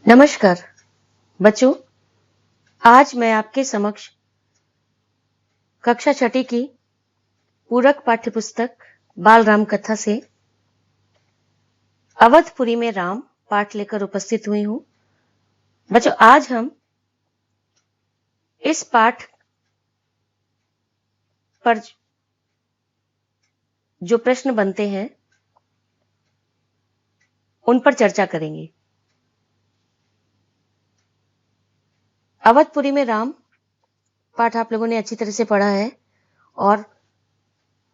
नमस्कार बच्चों, आज मैं आपके समक्ष कक्षा छठी की पूरक पाठ्यपुस्तक बाल राम कथा से अवधपुरी में राम पाठ लेकर उपस्थित हुई हूं। बच्चों, आज हम इस पाठ पर जो प्रश्न बनते हैं उन पर चर्चा करेंगे। अवधपुरी में राम पाठ आप लोगों ने अच्छी तरह से पढ़ा है और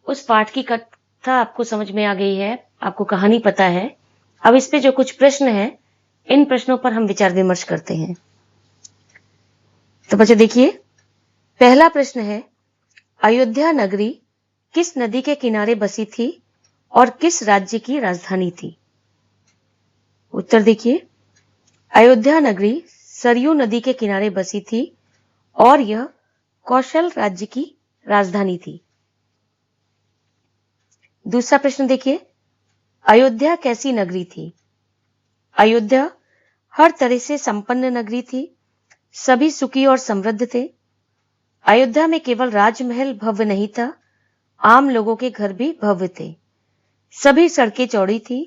उस पाठ की कथा आपको समझ में आ गई है, आपको कहानी पता है। अब इस पे जो कुछ प्रश्न हैं, इन प्रश्नों पर हम विचार विमर्श करते हैं। तो बच्चों देखिए, पहला प्रश्न है, अयोध्या नगरी किस नदी के किनारे बसी थी और किस राज्य की राजधानी थी? उत्तर देखिए, अयोध्या नगरी सरयू नदी के किनारे बसी थी और यह कौशल राज्य की राजधानी थी। दूसरा प्रश्न देखिए, अयोध्या कैसी नगरी थी? अयोध्या हर तरह से संपन्न नगरी थी, सभी सुखी और समृद्ध थे। अयोध्या में केवल राजमहल भव्य नहीं था, आम लोगों के घर भी भव्य थे। सभी सड़कें चौड़ी थी,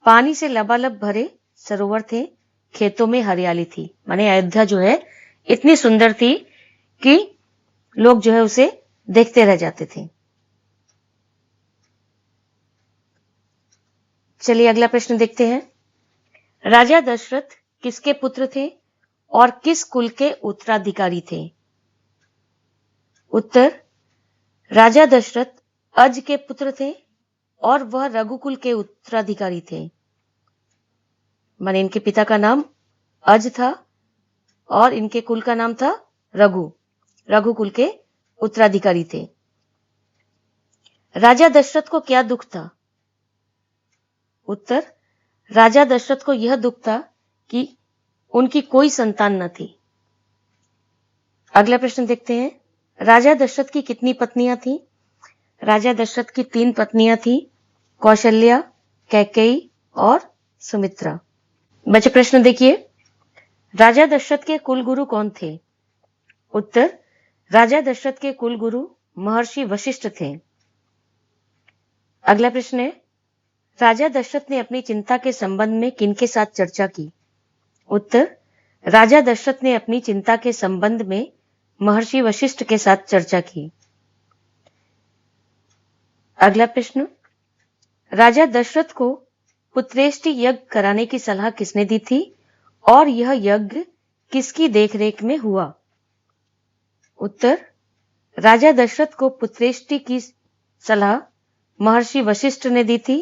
पानी से लबालब भरे सरोवर थे, खेतों में हरियाली थी। माने अयोध्या जो है इतनी सुंदर थी कि लोग जो है उसे देखते रह जाते थे। चलिए अगला प्रश्न देखते हैं। राजा दशरथ किसके पुत्र थे और किस कुल के उत्तराधिकारी थे? उत्तर, राजा दशरथ अज के पुत्र थे और वह रघुकुल के उत्तराधिकारी थे। माने इनके पिता का नाम अज था और इनके कुल का नाम था रघुकुल के उत्तराधिकारी थे। राजा दशरथ को क्या दुख था? उत्तर, राजा दशरथ को यह दुख था कि उनकी कोई संतान न थी। अगला प्रश्न देखते हैं, राजा दशरथ की कितनी पत्नियां थीं? राजा दशरथ की 3 पत्नियां थीं, कौशल्या, कैकेयी और सुमित्रा। बच्चे प्रश्न देखिए, राजा दशरथ के कुल गुरु कौन थे? उत्तर, राजा दशरथ के कुल गुरु महर्षि वशिष्ठ थे। अगला प्रश्न है, राजा दशरथ ने अपनी चिंता के संबंध में किनके साथ चर्चा की? उत्तर, राजा दशरथ ने अपनी चिंता के संबंध में महर्षि वशिष्ठ के साथ चर्चा की। अगला प्रश्न, राजा दशरथ को पुत्रेष्टि यज्ञ कराने की सलाह किसने दी थी और यह यज्ञ किसकी देखरेख में हुआ? उत्तर, राजा दशरथ को पुत्रेष्टि की सलाह महर्षि वशिष्ठ ने दी थी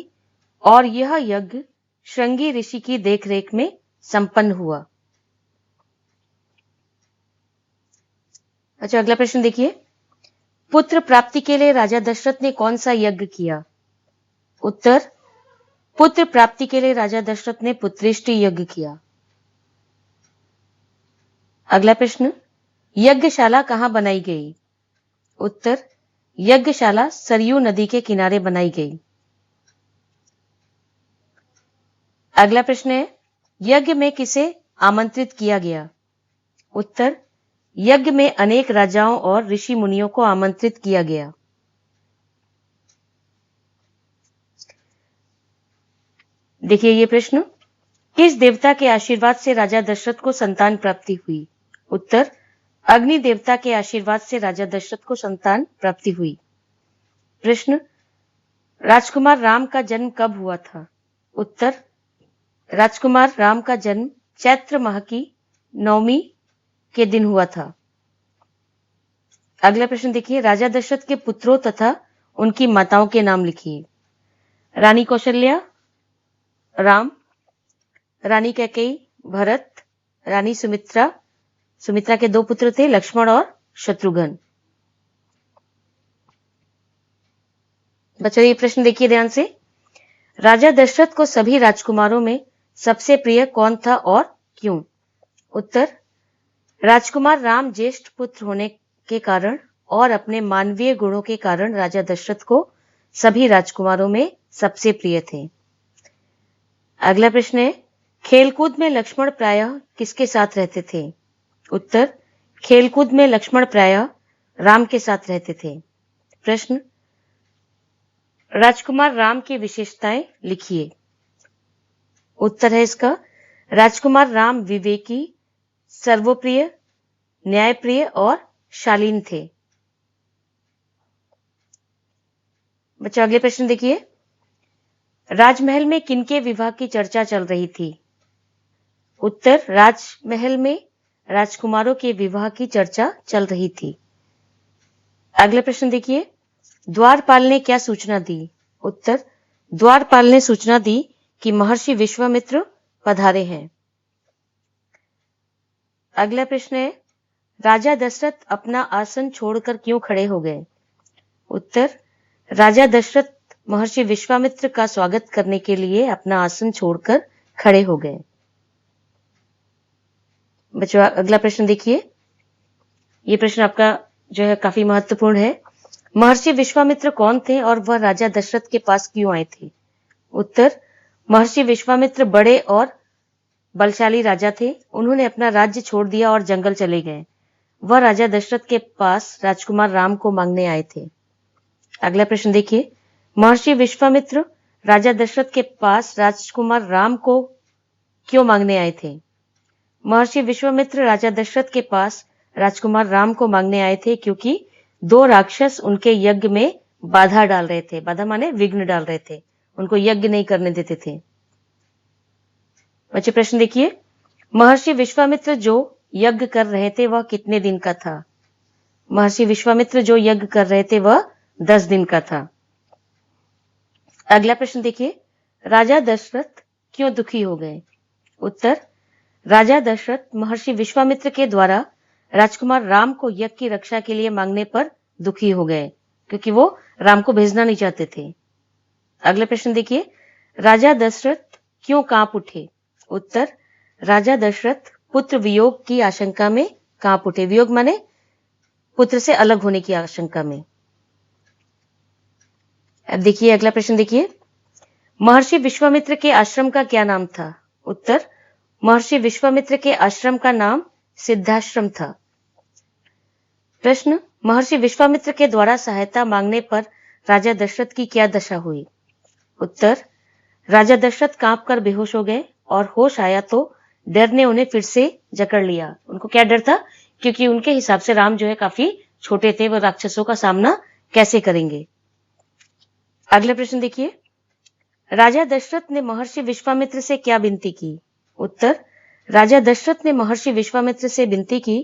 और यह यज्ञ श्रृंगी ऋषि की देखरेख में संपन्न हुआ। अच्छा, अगला प्रश्न देखिए, पुत्र प्राप्ति के लिए राजा दशरथ ने कौन सा यज्ञ किया? उत्तर, पुत्र प्राप्ति के लिए राजा दशरथ ने पुत्रेष्टि यज्ञ किया। अगला प्रश्न, यज्ञशाला कहां बनाई गई? उत्तर, यज्ञशाला सरयू नदी के किनारे बनाई गई। अगला प्रश्न है, यज्ञ में किसे आमंत्रित किया गया? उत्तर, यज्ञ में अनेक राजाओं और ऋषि मुनियों को आमंत्रित किया गया। देखिए ये प्रश्न, किस देवता के आशीर्वाद से राजा दशरथ को संतान प्राप्ति हुई? उत्तर, अग्नि देवता के आशीर्वाद से राजा दशरथ को संतान प्राप्ति हुई। प्रश्न, राजकुमार राम का जन्म कब हुआ था? उत्तर, राजकुमार राम का जन्म चैत्र माह की 9वीं के दिन हुआ था। अगला प्रश्न देखिए, राजा दशरथ के पुत्रों तथा उनकी माताओं के नाम लिखिए। रानी कौशल्या, राम, रानी कैकेयी, भरत, रानी सुमित्रा। सुमित्रा के 2 पुत्र थे, लक्ष्मण और शत्रुघ्न। बच्चों ये प्रश्न देखिए ध्यान से, राजा दशरथ को सभी राजकुमारों में सबसे प्रिय कौन था और क्यों? उत्तर, राजकुमार राम ज्येष्ठ पुत्र होने के कारण और अपने मानवीय गुणों के कारण राजा दशरथ को सभी राजकुमारों में सबसे प्रिय थे। अगला प्रश्न है, खेलकूद में लक्ष्मण प्रायः किसके साथ रहते थे? उत्तर, खेलकूद में लक्ष्मण प्रायः राम के साथ रहते थे। प्रश्न, राजकुमार राम की विशेषताएं लिखिए। उत्तर है इसका, राजकुमार राम विवेकी, सर्वप्रिय, न्यायप्रिय और शालीन थे। बच्चों अगले प्रश्न देखिए, राजमहल में किनके विवाह की चर्चा चल रही थी? उत्तर, राजमहल में राजकुमारों के विवाह की चर्चा चल रही थी। अगला प्रश्न देखिए, द्वारपाल ने क्या सूचना दी? उत्तर, द्वारपाल ने सूचना दी कि महर्षि विश्वामित्र पधारे हैं। अगला प्रश्न है, राजा दशरथ अपना आसन छोड़कर क्यों खड़े हो गए? उत्तर, राजा दशरथ महर्षि विश्वामित्र का स्वागत करने के लिए अपना आसन छोड़कर खड़े हो गए। बच्चों अगला प्रश्न देखिए, ये प्रश्न आपका जो है काफी महत्वपूर्ण है। महर्षि विश्वामित्र कौन थे और वह राजा दशरथ के पास क्यों आए थे? उत्तर, महर्षि विश्वामित्र बड़े और बलशाली राजा थे। उन्होंने अपना राज्य छोड़ दिया और जंगल चले गए। वह राजा दशरथ के पास राजकुमार राम को मांगने आए थे। अगला प्रश्न देखिए, महर्षि विश्वामित्र राजा दशरथ के पास राजकुमार राम को क्यों मांगने आए थे? महर्षि विश्वामित्र राजा दशरथ के पास राजकुमार राम को मांगने आए थे क्योंकि दो राक्षस उनके यज्ञ में बाधा डाल रहे थे। बाधा माने विघ्न डाल रहे थे, उनको यज्ञ नहीं करने देते थे। बच्चे प्रश्न देखिए, महर्षि विश्वामित्र जो यज्ञ कर रहे थे वह कितने दिन का था? महर्षि विश्वामित्र जो यज्ञ कर रहे थे वह 10 दिन का था। अगला प्रश्न देखिए, राजा दशरथ क्यों दुखी हो गए? उत्तर, राजा दशरथ महर्षि विश्वामित्र के द्वारा राजकुमार राम को यज्ञ की रक्षा के लिए मांगने पर दुखी हो गए क्योंकि वो राम को भेजना नहीं चाहते थे। अगला प्रश्न देखिए, राजा दशरथ क्यों कांप उठे? उत्तर, राजा दशरथ पुत्र वियोग की आशंका में कांप उठे। वियोग माने पुत्र से अलग होने की आशंका में। अब देखिए अगला प्रश्न देखिए, महर्षि विश्वामित्र के आश्रम का क्या नाम था? उत्तर, महर्षि विश्वामित्र के आश्रम का नाम सिद्धाश्रम था। प्रश्न, महर्षि विश्वामित्र के द्वारा सहायता मांगने पर राजा दशरथ की क्या दशा हुई? उत्तर, राजा दशरथ कांपकर बेहोश हो गए और होश आया तो डर ने उन्हें फिर से जकड़ लिया। उनको क्या डर था? क्योंकि उनके हिसाब से राम जो है काफी छोटे थे, वो राक्षसों का सामना कैसे करेंगे। अगला प्रश्न देखिए, राजा दशरथ ने महर्षि विश्वामित्र से क्या विनती की? उत्तर, राजा दशरथ ने महर्षि विश्वामित्र से विनती की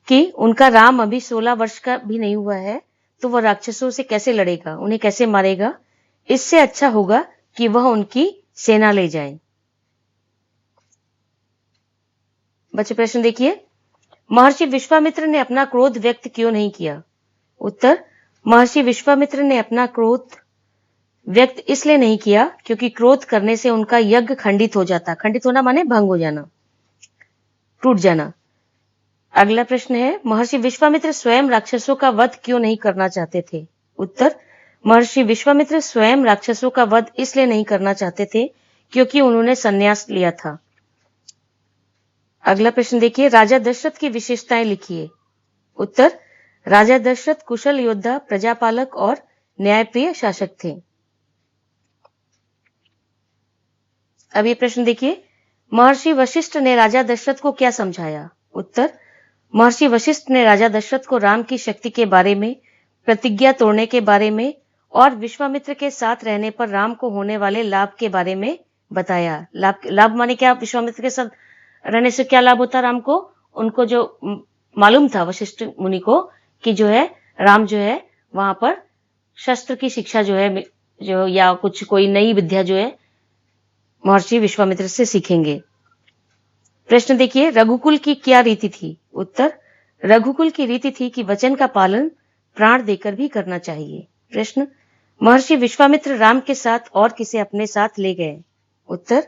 कि उनका राम अभी 16 वर्ष का भी नहीं हुआ है, तो वह राक्षसों से कैसे लड़ेगा, उन्हें कैसे मारेगा। इससे अच्छा होगा कि वह उनकी सेना ले जाए। बच्चे प्रश्न देखिए, महर्षि विश्वामित्र ने अपना क्रोध व्यक्त क्यों नहीं किया? उत्तर, महर्षि विश्वामित्र ने अपना क्रोध व्यक्त इसलिए नहीं किया क्योंकि क्रोध करने से उनका यज्ञ खंडित हो जाता। खंडित होना माने भंग हो जाना, टूट जाना। अगला प्रश्न है, महर्षि विश्वामित्र स्वयं राक्षसों का वध क्यों नहीं करना चाहते थे? उत्तर, महर्षि विश्वामित्र स्वयं राक्षसों का वध इसलिए नहीं करना चाहते थे क्योंकि उन्होंने संन्यास लिया था। अगला प्रश्न देखिए, राजा दशरथ की विशेषताएं लिखिए। उत्तर, राजा दशरथ कुशल योद्धा, प्रजापालक और न्यायप्रिय शासक थे। अब ये प्रश्न देखिए, महर्षि वशिष्ठ ने राजा दशरथ को क्या समझाया? उत्तर, महर्षि वशिष्ठ ने राजा दशरथ को राम की शक्ति के बारे में, प्रतिज्ञा तोड़ने के बारे में और विश्वामित्र के साथ रहने पर राम को होने वाले लाभ के बारे में बताया। लाभ माने क्या? विश्वामित्र के साथ रहने से क्या लाभ होता राम को? उनको जो मालूम था वशिष्ठ मुनि को कि जो है राम जो है वहां पर शस्त्र की शिक्षा जो है जो या कुछ कोई नई विद्या जो है महर्षि विश्वामित्र से सीखेंगे। प्रश्न देखिए, रघुकुल की क्या रीति थी? उत्तर, रघुकुल की रीति थी कि वचन का पालन प्राण देकर भी करना चाहिए। प्रश्न, महर्षि विश्वामित्र राम के साथ और किसे अपने साथ ले गए? उत्तर,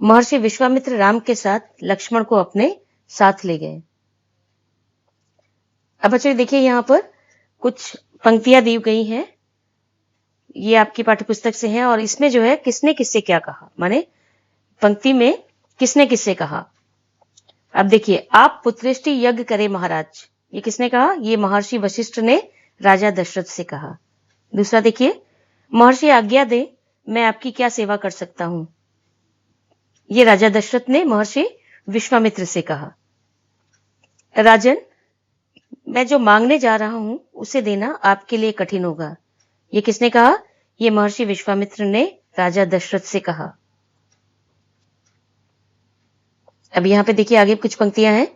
महर्षि विश्वामित्र राम के साथ लक्ष्मण को अपने साथ ले गए। अब बच्चों देखिए यहां पर कुछ पंक्तियां दी गई हैं, ये आपकी पाठ्यपुस्तक से है और इसमें जो है किसने किससे क्या कहा, माने पंक्ति में किसने किससे कहा? अब देखिए, आप पुत्रेष्टि यज्ञ करें महाराज। ये किसने कहा? ये महर्षि वशिष्ठ ने राजा दशरथ से कहा। दूसरा देखिए, महर्षि आज्ञा दे, मैं आपकी क्या सेवा कर सकता हूं? ये राजा दशरथ ने महर्षि विश्वामित्र से कहा। राजन, मैं जो मांगने जा रहा हूं उसे देना आपके लिए कठिन होगा। ये किसने कहा? ये महर्षि विश्वामित्र ने राजा दशरथ से कहा। अब यहां पे देखिए आगे कुछ पंक्तियां हैं।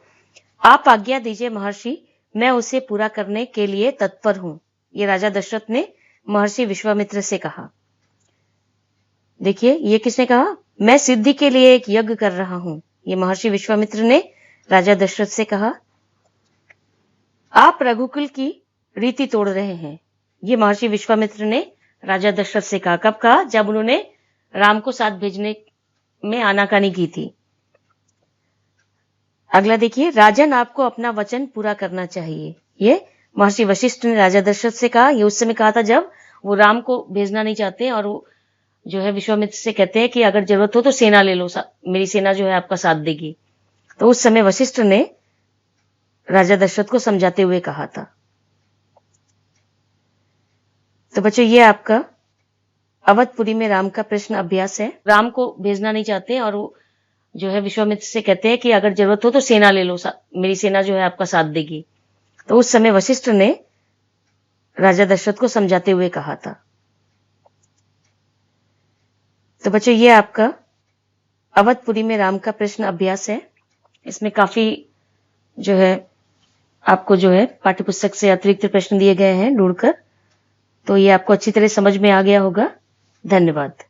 आप आज्ञा दीजिए महर्षि, मैं उसे पूरा करने के लिए तत्पर हूं। ये राजा दशरथ ने महर्षि विश्वामित्र से कहा। देखिए ये किसने कहा? मैं सिद्धि के लिए एक यज्ञ कर रहा हूं। ये महर्षि विश्वामित्र ने राजा दशरथ से कहा। आप रघुकुल की रीति तोड़ रहे हैं। ये महर्षि विश्वामित्र ने राजा दशरथ से कहा। कब कहा? जब उन्होंने राम को साथ भेजने में आनाकानी की थी। अगला देखिए, राजन आपको अपना वचन पूरा करना चाहिए। ये महर्षि वशिष्ठ ने राजा दशरथ से कहा। ये उस समय कहा था जब वो राम को भेजना नहीं चाहते और वो जो है विश्वामित्र से कहते हैं कि अगर जरूरत हो तो सेना ले लो, मेरी सेना जो है आपका साथ देगी। तो उस समय वशिष्ठ ने राजा दशरथ को समझाते हुए कहा था। तो बच्चों, ये आपका अवधपुरी में राम का प्रश्न अभ्यास है। राम को भेजना नहीं चाहते और वो जो है विश्वामित्र से कहते हैं कि अगर जरूरत हो तो सेना ले लो, मेरी सेना जो है आपका साथ देगी। तो उस समय वशिष्ठ ने राजा दशरथ को समझाते हुए कहा था। तो बच्चों, ये आपका अवधपुरी में राम का प्रश्न अभ्यास है। इसमें काफी जो है आपको जो है पाठ्यपुस्तक से अतिरिक्त प्रश्न दिए गए हैं ढूंढकर। तो ये आपको अच्छी तरह समझ में आ गया होगा। धन्यवाद।